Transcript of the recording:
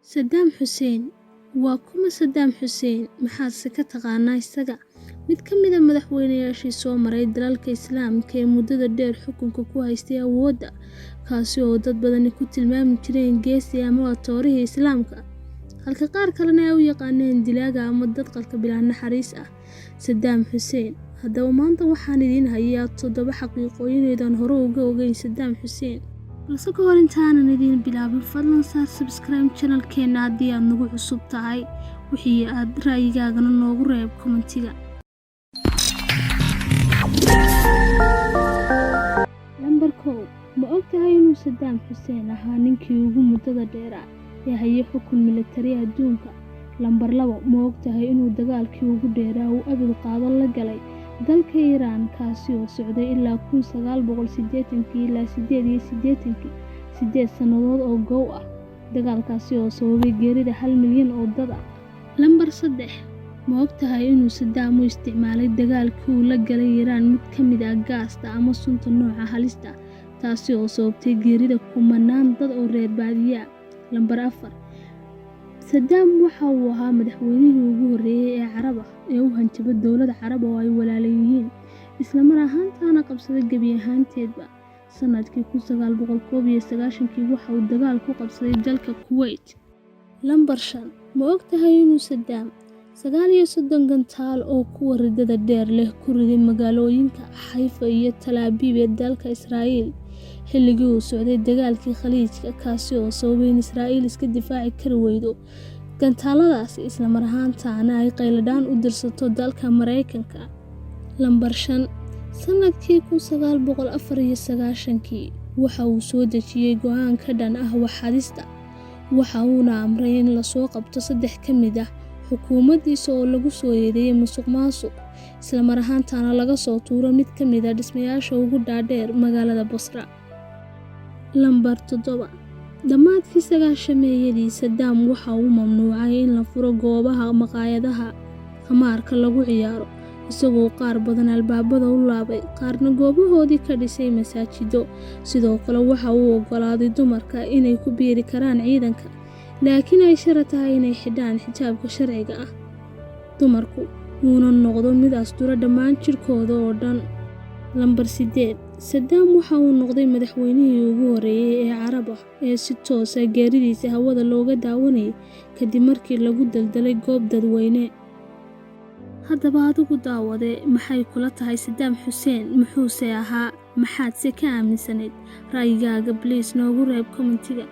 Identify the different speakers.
Speaker 1: Saddam Hussein waa kuma Saddam Hussein maxaad ka taqaanaa isaga? Mid ka mid ah madaxweynayaashii soo maray dalalka Islaamka ee muddada dheer xukunka ku haystay awoodda, kaasi oo dad badani ku tilmaami jireen geesi ama toorihii Islaamka, halka qaar kalena ay u yaqaaneen dilaaga ama dad qalka bilaa naxariis ah. Saddam Hussein. Haddaba maanta waxaan idiin hayaa 7 xaqiiqooyin hore uga ogeyn Saddam Hussein. balse ka hor intaanan idiin bilaabin, fadlan saar subscribe channelkeena haddii aad nagu cusub tahay, wixii aad ra'yigaagana noogu reeb commentiga. Number 1. Ma ogtahay inuu Saddam Hussein ahaa ninkii ugu muddada dheeraa ee hayay xukun militari adduunka? Number 2. Ma ogtahay inuu dagaalkii ugu dheeraa uu abid qaado la galay dalka Iran, kaasi oo socday ilaa 1980 ilaa 88 8 sannadood oo gow ah, dagaalkaasi oo sababay geerida 1 milyan oo dad ah. Number 3. Ma ogtahay inuu Saddam u isticmaalay dagaalkii uu la galay Iran mid ka mid ah gaasta ama sunta nooca halista, taasi oo sababtay geerida kumanaan dad oo reer baadiye ah. Number 4. Saddam waxa uu ahaa madaxweynihii ugu horreeyay ee Carab ah ee u hanjaba dowlad Carab oo ay walaalo yihiin, isla mar ahaantaana qabsaday gebi ahaanteedba. Sanadkii 1991 waxa uu dagaal ku qabsaday dalka Kuwait. Number 5. Ma ogtahay inuu Saddam 39 gantaal oo kuwa ridada dheer leh ku riday magaalooyinka Haifa iyo Tel Aviv ee dalka Israa'iil xilligii uu socday dagaalkii Khaliijka, kaasi oo sababay in Israa'iil iska difaaci kari weydo gantaaladaasi, isla mar ahaantaana ay qayladhaan u dirsato dalka Mareykanka. Number 5. Sanadkii 1994 waxa uu soo dejiyay go'aan ka dhan ah waxxadista, waxa uuna amray in la soo qabto 3 ka mid ah xukuumaddiisa oo lagu soo eedeeyay musuqmaasuq, isla mar ahaantaana laga soo tuuro mid ka mid ah dhismayaasha ugu dhaadheer magaalada Basra. Number 7. Dhammaadkii 90-meeyadii, Saddam waxa uu mamnuucay in la furo goobaha maqaayadaha khamaarka lagu ciyaaro, isagoo qaar badan albaabada u laabay, qaarna goobahoodii ka dhisay masaajido. Sidoo kale waxa uu oggolaaday dumarka inay ku biiri karaan ciidanka, laakiin ay sharci tahay inay xidhaan xijaabka sharciga ah. Dumarku wuuna noqdo mid astura dhammaan jirkooda oo dhan. Number 8. Saddam waxa uu noqday madaxweynihii ugu horreeyay ee Carab ah ee si toos ah geeridiisa hawada looga daawanayay kadib markii lagu daldalay goob dadweyne. Haddaba adigu daawade, maxay kula tahay Saddam Hussein? Muxuuse ahaa? Maxaad ka aaminsanayd? Ra'yigaaga please noogu reeb commentiga.